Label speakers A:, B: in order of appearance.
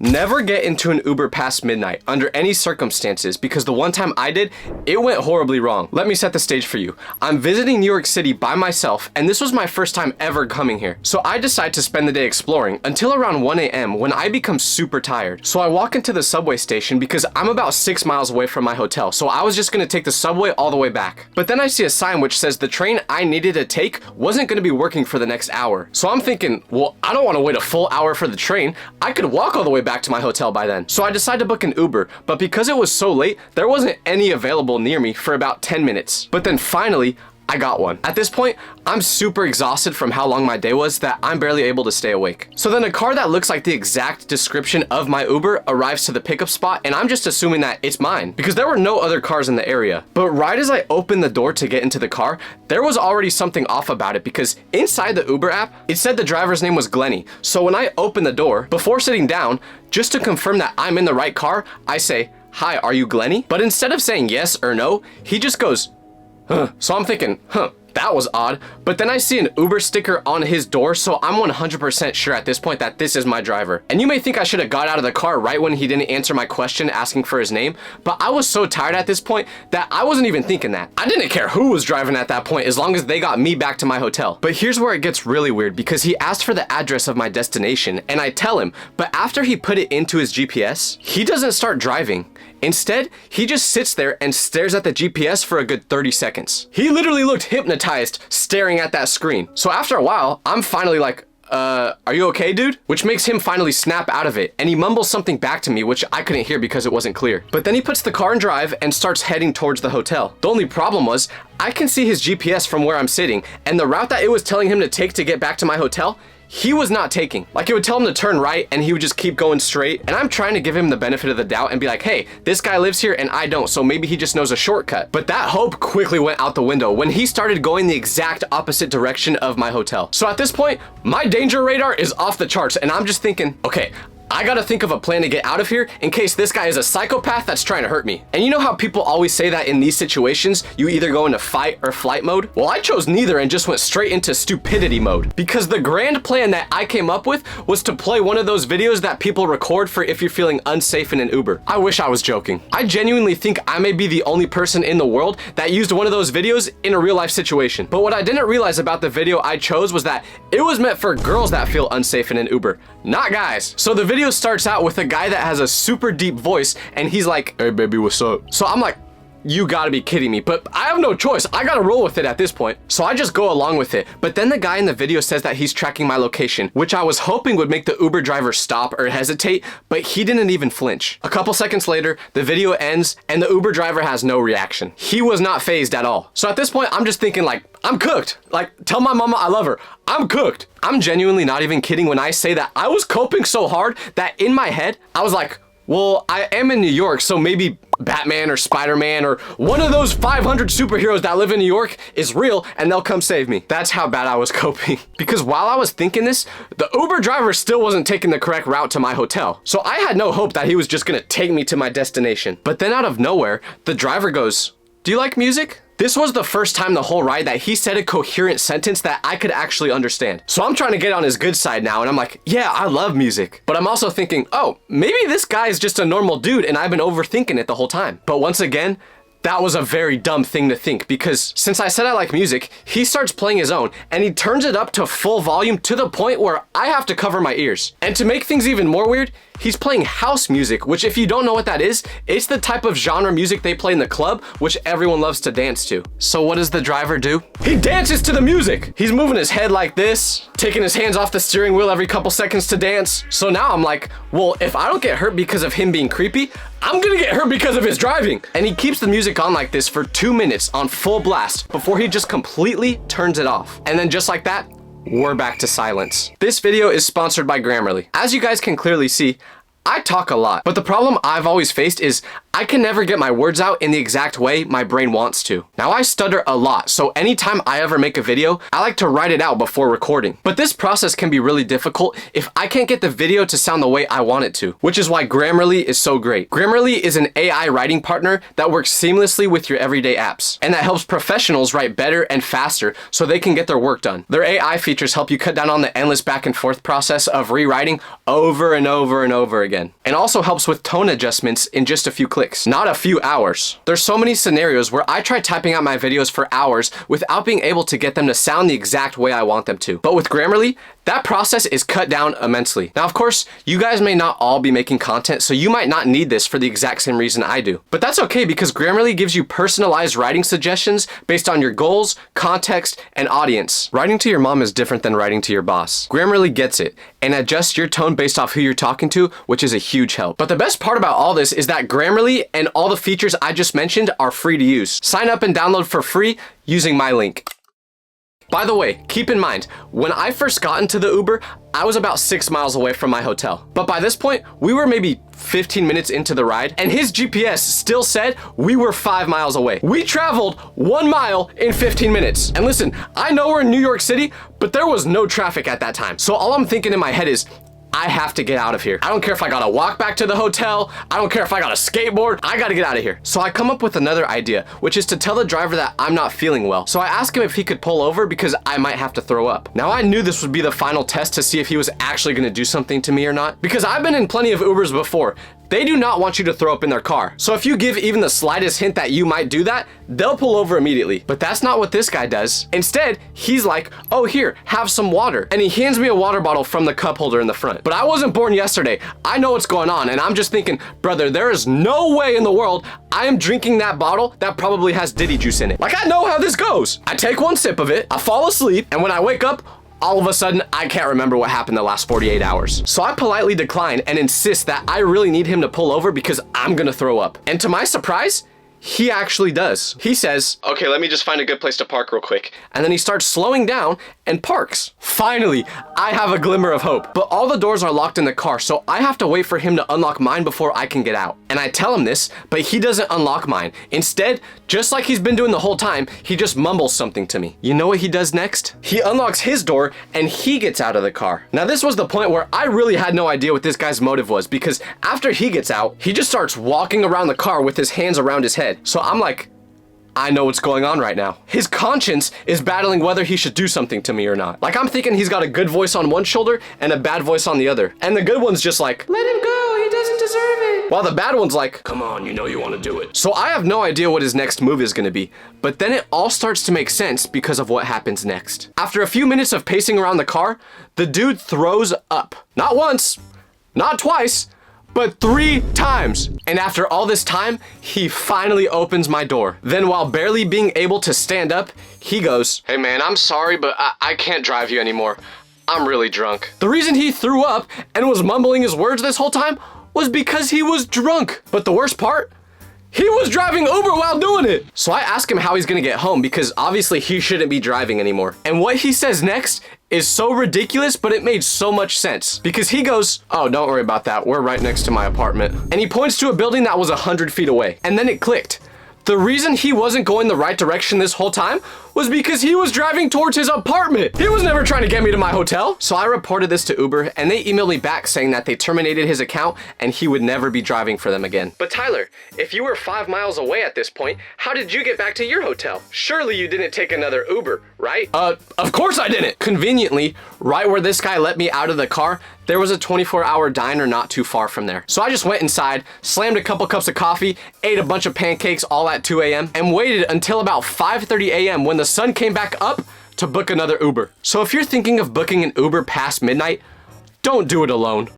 A: Never get into an Uber past midnight under any circumstances, because the one time I did, it went horribly wrong. Let me set the stage for you. I'm visiting New York City by myself, and this was my first time ever coming here. So I decide to spend the day exploring until around 1 a.m. when I become super tired. So I walk into the subway station because I'm about 6 miles away from my hotel, so I was just gonna take the subway all the way back. But then I see a sign which says the train I needed to take wasn't gonna be working for the next hour. So I'm thinking, well, I don't wanna wait a full hour for the train. I could walk all the way back to my hotel by then. So I decided to book an Uber, but because it was so late, there wasn't any available near me for about 10 minutes. But then finally, I got one. At this point, I'm super exhausted from how long my day was that I'm barely able to stay awake. So then a car that looks like the exact description of my Uber arrives to the pickup spot, and I'm just assuming that it's mine because there were no other cars in the area. But right as I opened the door to get into the car, there was already something off about it because inside the Uber app, it said the driver's name was Glenny. So when I opened the door, before sitting down, just to confirm that I'm in the right car, I say, "Hi, are you Glenny?" But instead of saying yes or no, he just goes, "Huh." So I'm thinking, that was odd. But then I see an Uber sticker on his door, so I'm 100% sure at this point that this is my driver. And you may think I should have got out of the car right when he didn't answer my question asking for his name, but I was so tired at this point that I wasn't even thinking that. I didn't care who was driving at that point as long as they got me back to my hotel. But here's where it gets really weird because he asked for the address of my destination and I tell him, but after he put it into his GPS, he doesn't start driving. Instead, he just sits there and stares at the GPS for a good 30 seconds. He literally looked hypnotized staring at that screen. So after a while, I'm finally like, are you okay, dude? Which makes him finally snap out of it, and he mumbles something back to me, which I couldn't hear because it wasn't clear. But then he puts the car in drive and starts heading towards the hotel. The only problem was, I can see his GPS from where I'm sitting, and the route that it was telling him to take to get back to my hotel, he was not taking. Like, it would tell him to turn right and he would just keep going straight. And I'm trying to give him the benefit of the doubt and be like, hey, this guy lives here and I don't, so maybe he just knows a shortcut. But that hope quickly went out the window when he started going the exact opposite direction of my hotel. So at this point, my danger radar is off the charts and I'm just thinking, okay, I gotta think of a plan to get out of here in case this guy is a psychopath that's trying to hurt me. And you know how people always say that in these situations, you either go into fight or flight mode? Well, I chose neither and just went straight into stupidity mode. Because the grand plan that I came up with was to play one of those videos that people record for if you're feeling unsafe in an Uber. I wish I was joking. I genuinely think I may be the only person in the world that used one of those videos in a real life situation. But what I didn't realize about the video I chose was that it was meant for girls that feel unsafe in an Uber, not guys. So the video starts out with a guy that has a super deep voice and he's like, "Hey baby, what's up?" So I'm like, you gotta be kidding me, but I have no choice. I gotta roll with it at this point. So I just go along with it. But then the guy in the video says that he's tracking my location, which I was hoping would make the Uber driver stop or hesitate, but he didn't even flinch. A couple seconds later, the video ends and the Uber driver has no reaction. He was not fazed at all. So at this point, I'm just thinking like, I'm cooked. Like, tell my mama I love her. I'm cooked. I'm genuinely not even kidding when I say that I was coping so hard that in my head, I was like, well, I am in New York, so maybe Batman or Spider-Man or one of those 500 superheroes that live in New York is real and they'll come save me. That's how bad I was coping. Because while I was thinking this, the Uber driver still wasn't taking the correct route to my hotel. So I had no hope that he was just gonna take me to my destination. But then out of nowhere, the driver goes, "Do you like music?" This was the first time the whole ride that he said a coherent sentence that I could actually understand. So I'm trying to get on his good side now and I'm like, yeah, I love music. But I'm also thinking, oh, maybe this guy is just a normal dude and I've been overthinking it the whole time. But once again, that was a very dumb thing to think because since I said I like music, he starts playing his own and he turns it up to full volume to the point where I have to cover my ears. And to make things even more weird, he's playing house music, which if you don't know what that is, it's the type of genre music they play in the club, which everyone loves to dance to. So what does the driver do? He dances to the music. He's moving his head like this, taking his hands off the steering wheel every couple seconds to dance. So now I'm like, well, if I don't get hurt because of him being creepy, I'm gonna get hurt because of his driving. And he keeps the music on like this for 2 minutes on full blast before he just completely turns it off. And then just like that, we're back to silence. This video is sponsored by Grammarly. As you guys can clearly see, I talk a lot, but the problem I've always faced is I can never get my words out in the exact way my brain wants to. Now I stutter a lot, so anytime I ever make a video, I like to write it out before recording. But this process can be really difficult if I can't get the video to sound the way I want it to, which is why Grammarly is so great. Grammarly is an AI writing partner that works seamlessly with your everyday apps, and that helps professionals write better and faster so they can get their work done. Their AI features help you cut down on the endless back and forth process of rewriting over and over and over again. again. And also helps with tone adjustments in just a few clicks, not a few hours. There's so many scenarios where I try typing out my videos for hours without being able to get them to sound the exact way I want them to. But with Grammarly, that process is cut down immensely. Now, of course, you guys may not all be making content, so you might not need this for the exact same reason I do. But that's okay because Grammarly gives you personalized writing suggestions based on your goals, context, and audience. Writing to your mom is different than writing to your boss. Grammarly gets it and adjusts your tone based off who you're talking to, which is a huge help. But the best part about all this is that Grammarly and all the features I just mentioned are free to use. Sign up and download for free using my link. By the way, keep in mind, when I first got into the Uber, I was about 6 miles away from my hotel. But by this point, we were maybe 15 minutes into the ride, and his GPS still said we were 5 miles away. We traveled 1 mile in 15 minutes. And listen, I know we're in New York City, but there was no traffic at that time. So all I'm thinking in my head is, I have to get out of here. I don't care if I gotta walk back to the hotel. I don't care if I gotta skateboard. I gotta get out of here. So I come up with another idea, which is to tell the driver that I'm not feeling well. So I ask him if he could pull over because I might have to throw up. Now I knew this would be the final test to see if he was actually gonna do something to me or not, because I've been in plenty of Ubers before. They do not want you to throw up in their car. So if you give even the slightest hint that you might do that, they'll pull over immediately. But that's not what this guy does. Instead, he's like, oh, here, have some water. And he hands me a water bottle from the cup holder in the front. But I wasn't born yesterday. I know what's going on. And I'm just thinking, brother, there is no way in the world I am drinking that bottle that probably has Diddy juice in it. Like, I know how this goes. I take one sip of it, I fall asleep, and when I wake up, all of a sudden, I can't remember what happened the last 48 hours. So I politely decline and insist that I really need him to pull over because I'm gonna throw up. And to my surprise, he actually does. He says, okay, let me just find a good place to park real quick. And then he starts slowing down and parks. Finally, I have a glimmer of hope. But all the doors are locked in the car, so I have to wait for him to unlock mine before I can get out. And I tell him this, but he doesn't unlock mine. Instead, just like he's been doing the whole time, he just mumbles something to me. You know what he does next? He unlocks his door and he gets out of the car. Now this was the point where I really had no idea what this guy's motive was, because after he gets out, he just starts walking around the car with his hands around his head. So I'm like, I know what's going on right now. His conscience is battling whether he should do something to me or not. Like, I'm thinking he's got a good voice on one shoulder and a bad voice on the other. And the good one's just like, let him go, he doesn't deserve it. While the bad one's like, come on, you know you want to do it. So I have no idea what his next move is gonna be. But then it all starts to make sense because of what happens next. After a few minutes of pacing around the car, the dude throws up. Not once, not twice, but 3 times. And after all this time, he finally opens my door. Then while barely being able to stand up, he goes, hey man, I'm sorry, but I can't drive you anymore. I'm really drunk. The reason he threw up and was mumbling his words this whole time was because he was drunk. But the worst part, he was driving Uber while doing it. So I ask him how he's gonna get home because obviously he shouldn't be driving anymore. And what he says next is so ridiculous, but it made so much sense because he goes, oh, don't worry about that. We're right next to my apartment. And he points to a building that was 100 feet away. And then it clicked. The reason he wasn't going the right direction this whole time was because he was driving towards his apartment. He was never trying to get me to my hotel. So I reported this to Uber and they emailed me back saying that they terminated his account and he would never be driving for them again. But Tyler, if you were 5 miles away at this point, how did you get back to your hotel? Surely you didn't take another Uber, right? Of course I didn't. Conveniently, right where this guy let me out of the car, there was a 24-hour diner not too far from there. So I just went inside, slammed a couple cups of coffee, ate a bunch of pancakes all at 2 a.m. and waited until about 5:30 a.m. when the sun came back up to book another Uber. So if you're thinking of booking an Uber past midnight, don't do it alone.